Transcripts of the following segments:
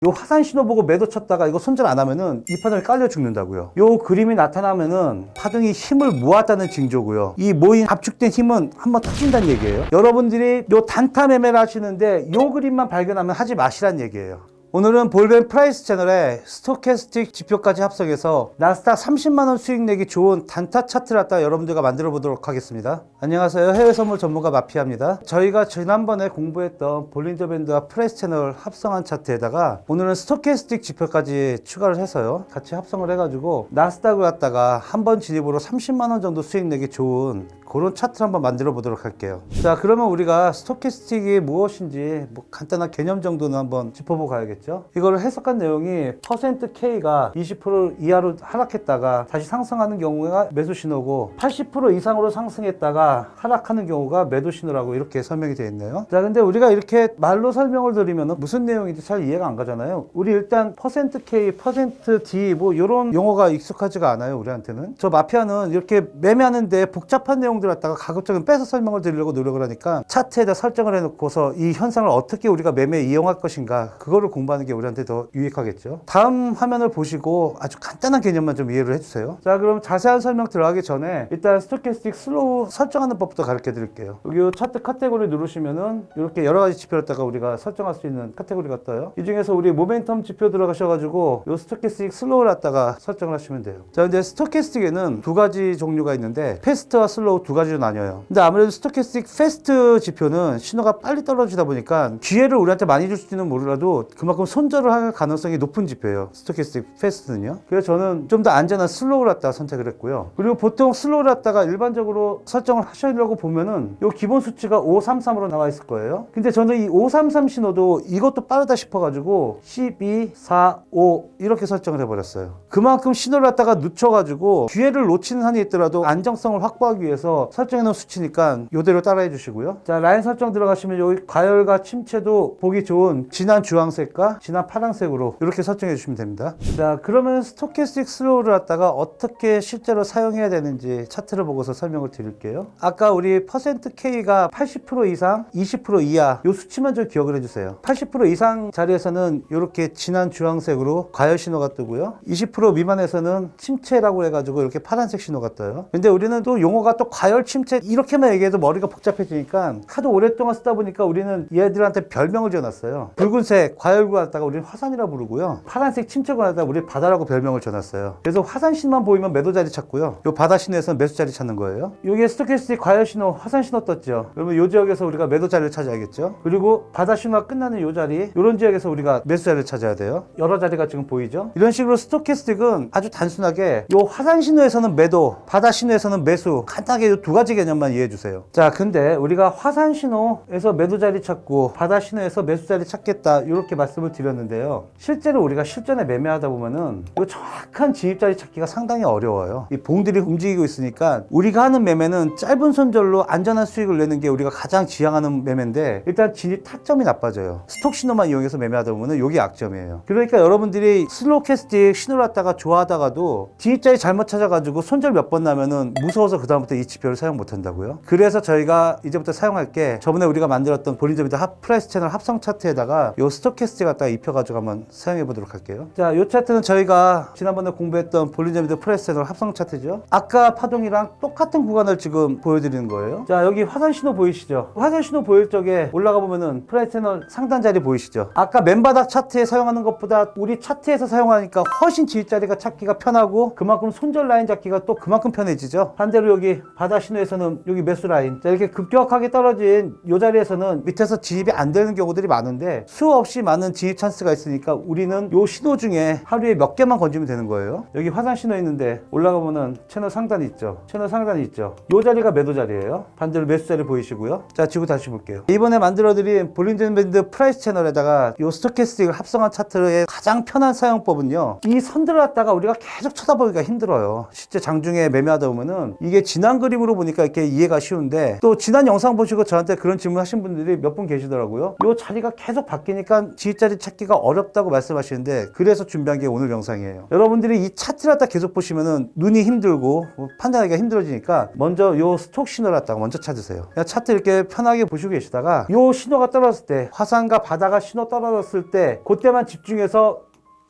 요 화산 신호 보고 매도 쳤다가 이거 손절 안 하면은 이 파동이 깔려 죽는다고요. 요 그림이 나타나면은 파동이 힘을 모았다는 징조고요. 이 모인 압축된 힘은 한번 터진다는 얘기예요. 여러분들이 요 단타 매매를 하시는데 요 그림만 발견하면 하지 마시란 얘기예요. 오늘은 볼벤 프라이스 채널에 스토캐스틱 지표까지 합성해서 나스닥 30만원 수익 내기 좋은 단타 차트를 갖다가 여러분들과 만들어 보도록 하겠습니다. 안녕하세요. 해외 선물 전문가 마피아입니다. 저희가 지난번에 공부했던 볼린저 밴드와 프라이스 채널 합성한 차트에다가 오늘은 스토캐스틱 지표까지 추가를 해서요. 같이 합성을 해가지고 나스닥을 갖다가 한 번 진입으로 30만원 정도 수익 내기 좋은 그런 차트를 한번 만들어 보도록 할게요. 자, 그러면 우리가 스토캐스틱이 무엇인지 뭐 간단한 개념 정도는 한번 짚어보고 가야겠죠. 이거를 해석한 내용이 %K가 20% 이하로 하락했다가 다시 상승하는 경우가 매수 신호고 80% 이상으로 상승했다가 하락하는 경우가 매도 신호라고 이렇게 설명이 되어 있네요. 자, 근데 우리가 이렇게 말로 설명을 드리면 무슨 내용인지 잘 이해가 안 가잖아요. 우리 일단 %K, %D 뭐 이런 용어가 익숙하지가 않아요, 우리한테는. 저 마피아는 이렇게 매매하는데 복잡한 내용 갖다가 가급적이면 빼서 설명을 드리려고 노력을 하니까 차트에다 설정을 해놓고서 이 현상을 어떻게 우리가 매매에 이용할 것인가 그거를 공부하는 게 우리한테 더 유익하겠죠. 다음 화면을 보시고 아주 간단한 개념만 좀 이해를 해주세요. 자, 그럼 자세한 설명 들어가기 전에 일단 스토캐스틱 슬로우 설정하는 법부터 가르쳐 드릴게요. 여기 차트 카테고리 누르시면은 이렇게 여러 가지 지표를 갖다가 우리가 설정할 수 있는 카테고리가 떠요. 이 중에서 우리 모멘텀 지표 들어가셔가지고 이 스토캐스틱 슬로우를 갖다가 설정을 하시면 돼요. 자, 근데 스토캐스틱에는 두 가지 종류가 있는데 패스트와 슬로우 두 가지로 나뉘어요. 근데 아무래도 스토캐스틱 패스트 지표는 신호가 빨리 떨어지다 보니까 기회를 우리한테 많이 줄지는 몰라도 그만큼 손절을 할 가능성이 높은 지표예요. 스토캐스틱 패스트는요. 그래서 저는 좀 더 안전한 슬로우를 갖다가 선택을 했고요. 그리고 보통 슬로우를 갖다가 일반적으로 설정을 하시려고 보면은 요 기본 수치가 533으로 나와 있을 거예요. 근데 저는 이 533 신호도 이것도 빠르다 싶어가지고 12, 4, 5 이렇게 설정을 해버렸어요. 그만큼 신호를 갖다가 늦춰가지고 기회를 놓치는 한이 있더라도 안정성을 확보하기 위해서 설정해 놓은 수치니까 이대로 따라해 주시고요. 자, 라인 설정 들어가시면 여기 과열과 침체도 보기 좋은 진한 주황색과 진한 파란색으로 이렇게 설정해 주시면 됩니다. 자, 그러면 스토캐스틱 슬로우를 갖다가 어떻게 실제로 사용해야 되는지 차트를 보고서 설명을 드릴게요. 아까 우리 %K가 80% 이상, 20% 이하 이 수치만 좀 기억을 해주세요. 80% 이상 자리에서는 이렇게 진한 주황색으로 과열 신호가 뜨고요. 20% 미만에서는 침체라고 해가지고 이렇게 파란색 신호가 떠요. 근데 우리는 또 용어가 또 과열 침체 이렇게만 얘기해도 머리가 복잡해지니까 하도 오랫동안 쓰다 보니까 우리는 얘들한테 별명을 지어놨어요. 붉은색 과열구 갖다가 우리는 화산이라 부르고요. 파란색 침체구 갖다가 우리 바다라고 별명을 지어놨어요. 그래서 화산 신호만 보이면 매도 자리 찾고요. 요 바다 신호에서는 매수 자리 찾는 거예요. 여기에 스토캐스틱 과열 신호, 화산 신호 떴죠. 그러면 요 지역에서 우리가 매도 자리를 찾아야겠죠. 그리고 바다 신호가 끝나는 요 자리, 요런 지역에서 우리가 매수 자리를 찾아야 돼요. 여러 자리가 지금 보이죠. 이런 식으로 스토캐스틱은 아주 단순하게 요 화산 신호에서는 매도, 바다 신호에서는 매수, 간단하게 요 두 가지 개념만 이해해 주세요. 자, 근데 우리가 화산 신호에서 매도 자리 찾고 바다 신호에서 매수 자리 찾겠다 이렇게 말씀을 드렸는데요. 실제로 우리가 실전에 매매하다 보면은 이 정확한 진입 자리 찾기가 상당히 어려워요. 이 봉들이 움직이고 있으니까 우리가 하는 매매는 짧은 손절로 안전한 수익을 내는 게 우리가 가장 지향하는 매매인데 일단 진입 타점이 나빠져요. 스톡 신호만 이용해서 매매하다 보면은 이게 악점이에요. 그러니까 여러분들이 슬로캐스틱 신호를 갖다가 좋아하다가도 진입 자리 잘못 찾아가지고 손절 몇 번 나면은 무서워서 그다음부터 이 지표를 사용 못 한다고요. 그래서 저희가 이제부터 사용할 게 저번에 우리가 만들었던 볼린저 밴드 프라이스 채널 합성 차트에다가 요 스토캐스틱 갖다가 입혀가지고 한번 사용해 보도록 할게요. 자, 요 차트는 저희가 지난번에 공부했던 볼린저 밴드 프라이스 채널 합성 차트죠. 아까 파동이랑 똑같은 구간을 지금 보여드리는 거예요. 자, 여기 화산 신호 보이시죠? 화산 신호 보일 적에 올라가 보면은 프라이스 채널 상단 자리 보이시죠? 아까 맨바닥 차트에 사용하는 것보다 우리 차트에서 사용하니까 훨씬 진입 자리가 찾기가 편하고 그만큼 손절 라인 잡기가 또 그만큼 편해지죠. 반대로 여기 바다 신호에서는 여기 매수 라인, 자, 이렇게 급격하게 떨어진 이 자리에서는 밑에서 진입이 안 되는 경우들이 많은데 수없이 많은 진입 찬스가 있으니까 우리는 이 신호 중에 하루에 몇 개만 건지면 되는 거예요. 여기 화산 신호 있는데 올라가 보면 채널 상단이 있죠. 채널 상단이 있죠. 이 자리가 매도 자리예요. 반대로 매수 자리 보이시고요. 자, 지고 다시 볼게요. 이번에 만들어드린 볼린저 밴드 프라이스 채널에다가 이 스토캐스틱을 합성한 차트의 가장 편한 사용법은요, 이 선들을 갖다가 우리가 계속 쳐다보기가 힘들어요. 실제 장중에 매매하다 보면은 이게 지난 그림으로 보니까 이렇게 이해가 쉬운데 또 지난 영상 보시고 저한테 그런 질문 하신 분들이 몇 분 계시더라고요. 이 자리가 계속 바뀌니까 진입 자리 자리 찾기가 어렵다고 말씀하시는데 그래서 준비한 게 오늘 영상이에요. 여러분들이 이 차트를 갖다 계속 보시면은 눈이 힘들고 판단하기가 힘들어지니까 먼저 요 스톡 신호를 갖다가 먼저 찾으세요. 그냥 차트 이렇게 편하게 보시고 계시다가 요 신호가 떨어졌을 때, 화산과 바다가 신호 떨어졌을 때 그때만 집중해서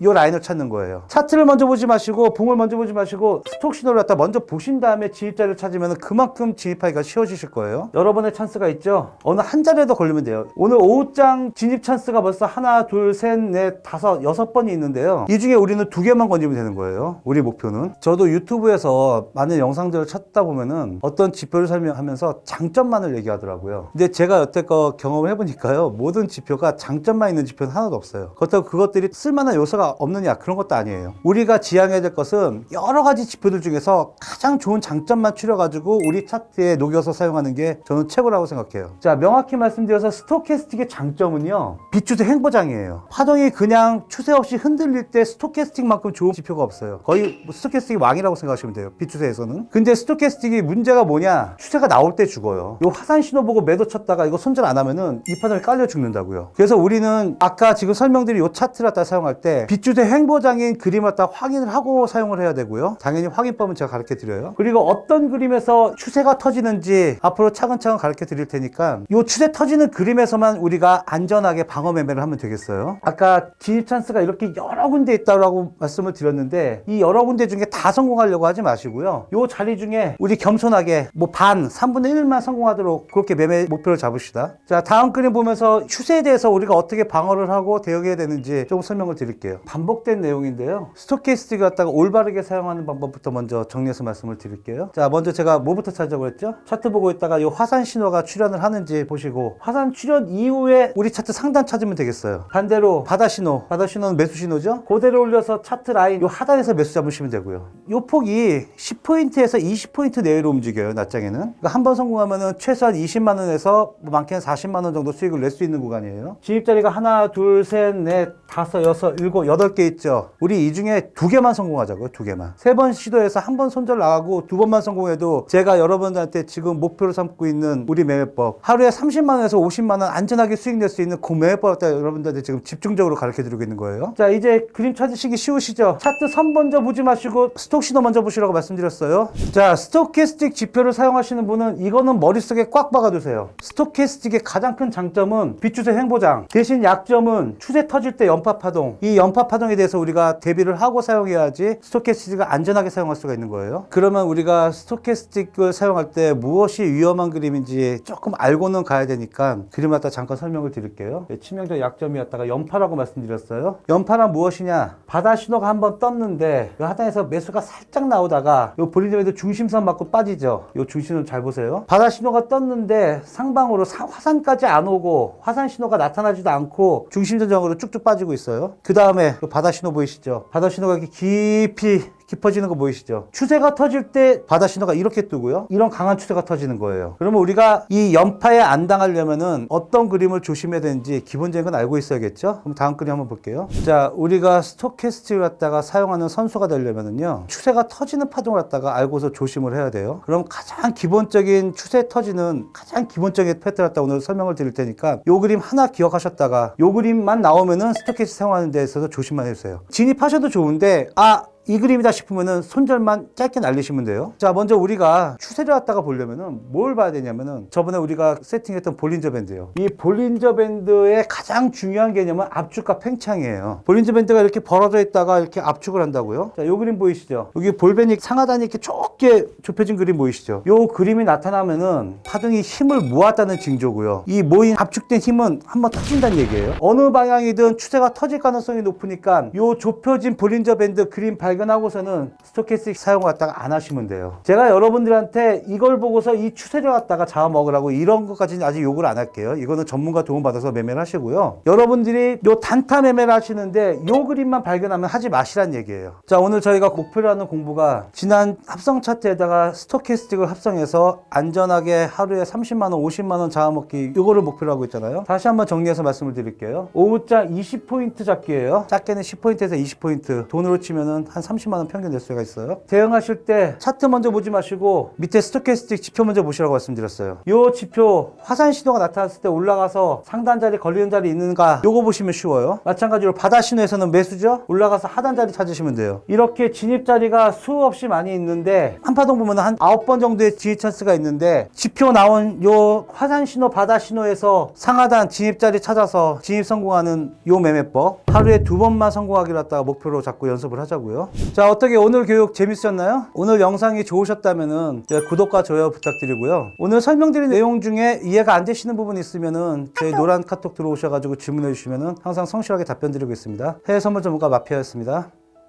이 라인을 찾는 거예요. 차트를 먼저 보지 마시고 봉을 먼저 보지 마시고 스톡 신호를 갖다 먼저 보신 다음에 진입자를 찾으면 그만큼 진입하기가 쉬워지실 거예요. 여러 번의 찬스가 있죠. 어느 한 자리에도 걸리면 돼요. 오늘 5장 진입 찬스가 벌써 하나, 둘, 셋, 넷, 다섯, 6번이 있는데요. 이 중에 우리는 2개만 건지면 되는 거예요. 우리 목표는. 저도 유튜브에서 많은 영상들을 찾다 보면은 어떤 지표를 설명하면서 장점만을 얘기하더라고요. 근데 제가 여태껏 경험을 해보니까요, 모든 지표가 장점만 있는 지표는 하나도 없어요. 그렇다고 그것들이 쓸만한 요소가 없느냐, 그런 것도 아니에요. 우리가 지향해야 될 것은 여러 가지 지표들 중에서 가장 좋은 장점만 추려가지고 우리 차트에 녹여서 사용하는 게 저는 최고라고 생각해요. 자, 명확히 말씀드려서 스토캐스틱의 장점은요, 비추세 횡보장이에요. 파동이 그냥 추세 없이 흔들릴 때 스토캐스틱만큼 좋은 지표가 없어요. 거의 스토캐스틱이 왕이라고 생각하시면 돼요, 비추세에서는. 근데 스토캐스틱이 문제가 뭐냐, 추세가 나올 때 죽어요. 요 화산 신호 보고 매도 쳤다가 이거 손절 안 하면은 이 파동이 깔려 죽는다고요. 그래서 우리는 아까 지금 설명드린 요 차트를 갖다 사용할 때 비추세 횡보장인 그림을 갖다 확인을 하고 사용을 해야 되고요. 당연히 확인법은 제가 가르쳐 드려요. 그리고 어떤 그림에서 추세가 터지는지 앞으로 차근차근 가르쳐 드릴 테니까 이 추세 터지는 그림에서만 우리가 안전하게 방어 매매를 하면 되겠어요. 아까 진입 찬스가 이렇게 여러 군데 있다고 말씀을 드렸는데 이 여러 군데 중에 다 성공하려고 하지 마시고요. 이 자리 중에 우리 겸손하게 뭐 반, 3분의 1만 성공하도록 그렇게 매매 목표를 잡으시다. 자, 다음 그림 보면서 추세에 대해서 우리가 어떻게 방어를 하고 대응해야 되는지 조금 설명을 드릴게요. 반복된 내용인데요. 스토캐스틱을 갖다가 올바르게 사용하는 방법부터 먼저 정리해서 말씀을 드릴게요. 자, 먼저 제가 뭐부터 찾자고 했죠? 차트 보고 있다가 이 화산 신호가 출현을 하는지 보시고 화산 출현 이후에 우리 차트 상단 찾으면 되겠어요. 반대로 바다 신호, 바다 신호는 매수 신호죠? 그대로 올려서 차트 라인 이 하단에서 매수 잡으시면 되고요. 이 폭이 10포인트에서 20포인트 내외로 움직여요, 낮장에는. 그러니까 한 번 성공하면은 최소한 20만 원에서 뭐 많게는 40만 원 정도 수익을 낼 수 있는 구간이에요. 진입자리가 하나, 둘, 셋, 넷, 다섯, 여섯, 일곱, 8개 있죠. 우리 이 중에 2개만 성공하자고요. 2개만. 3번 시도해서 한 번 손절 나가고 2번만 성공해도 제가 여러분들한테 지금 목표로 삼고 있는 우리 매매법, 하루에 30만 원에서 50만 원 안전하게 수익 낼 수 있는 그 매매법 여러분들한테 지금 집중적으로 가르쳐 드리고 있는 거예요. 자, 이제 그림 찾으시기 쉬우시죠? 차트 선 먼저 보지 마시고 스톡 신호 먼저 보시라고 말씀드렸어요. 자, 스토캐스틱 지표를 사용하시는 분은 이거는 머릿속에 꽉 박아두세요. 스토캐스틱의 가장 큰 장점은 비추세 횡보장, 대신 약점은 추세 터질 때 연파 파동. 이 연파 파동에 대해서 우리가 대비를 하고 사용해야지 스토캐스틱을 안전하게 사용할 수가 있는 거예요. 그러면 우리가 스토캐스틱을 사용할 때 무엇이 위험한 그림인지 조금 알고는 가야 되니까 그림 갖다 잠깐 설명을 드릴게요. 치명적 약점이었다가 연파라고 말씀드렸어요. 연파란 무엇이냐? 바다 신호가 한번 떴는데 이 하단에서 매수가 살짝 나오다가 이 볼린저밴드 중심선 맞고 빠지죠. 이 중심선 잘 보세요. 바다 신호가 떴는데 상방으로 화산까지 안 오고 화산 신호가 나타나지도 않고 중심선적으로 쭉쭉 빠지고 있어요. 그 다음에 바다 신호 보이시죠? 바다 신호가 이렇게 깊이 깊어지는 거 보이시죠? 추세가 터질 때 바다 신호가 이렇게 뜨고요. 이런 강한 추세가 터지는 거예요. 그러면 우리가 이 연파에 안 당하려면은 어떤 그림을 조심해야 되는지 기본적인 건 알고 있어야겠죠? 그럼 다음 그림 한번 볼게요. 자, 우리가 스토캐스틱을 갖다가 사용하는 선수가 되려면은요, 추세가 터지는 파동을 갖다가 알고서 조심을 해야 돼요. 그럼 가장 기본적인 추세 터지는 가장 기본적인 패턴을 갖다 오늘 설명을 드릴 테니까 요 그림 하나 기억하셨다가 요 그림만 나오면은 스토캐스틱 사용하는 데 있어서 조심만 해주세요. 진입하셔도 좋은데 이 그림이다 싶으면은 손절만 짧게 날리시면 돼요. 자, 먼저 우리가 추세를 갖다가 보려면은 뭘 봐야 되냐면은 저번에 우리가 세팅했던 볼린저 밴드예요. 이 볼린저 밴드의 가장 중요한 개념은 압축과 팽창이에요. 볼린저 밴드가 이렇게 벌어져 있다가 이렇게 압축을 한다고요. 자, 요 그림 보이시죠? 여기 볼벤이 상하단이 이렇게 좁게 좁혀진 그림 보이시죠? 요 그림이 나타나면은 파동이 힘을 모았다는 징조고요. 이 모인 압축된 힘은 한번 터진다는 얘기예요. 어느 방향이든 추세가 터질 가능성이 높으니까 요 좁혀진 볼린저 밴드 그림 발견하고서는 스토캐스틱 사용 갖다가 안 하시면 돼요. 제가 여러분들한테 이걸 보고서 이 추세를 갖다가 잡아먹으라고 이런 것까지는 아직 요구를 안 할게요. 이거는 전문가 도움 받아서 매매를 하시고요. 여러분들이 요 단타 매매를 하시는데 요 그림만 발견하면 하지 마시란 얘기예요. 자, 오늘 저희가 목표로 하는 공부가 지난 합성 차트에다가 스토캐스틱을 합성해서 안전하게 하루에 30만 원, 50만 원 잡아먹기, 요거를 목표로 하고 있잖아요. 다시 한번 정리해서 말씀을 드릴게요. 오후장 20포인트 잡기예요. 작게는 10포인트에서 20포인트, 돈으로 치면은 한 한 30만 원 평균 매수가 있어요. 대응하실 때 차트 먼저 보지 마시고 밑에 스토캐스틱 지표 먼저 보시라고 말씀드렸어요. 요 지표 화산 신호가 나타났을 때 올라가서 상단 자리 걸리는 자리 있는가 요거 보시면 쉬워요. 마찬가지로 바다 신호에서는 매수죠. 올라가서 하단 자리 찾으시면 돼요. 이렇게 진입 자리가 수없이 많이 있는데 한파동 보면 한 9번 정도의 진입 찬스가 있는데 지표 나온 요 화산 신호 바다 신호에서 상하단 진입 자리 찾아서 진입 성공하는 요 매매법 하루에 2번만 성공하기로 했다가 목표로 잡고 연습을 하자고요. 자, 어떻게 오늘 교육 재밌으셨나요? 오늘 영상이 좋으셨다면은 구독과 좋아요 부탁드리고요. 오늘 설명드린 내용 중에 이해가 안 되시는 부분이 있으면은 저희 노란 카톡 들어오셔가지고 질문해 주시면은 항상 성실하게 답변 드리고 있습니다. 해외 선물 전문가 마피아였습니다.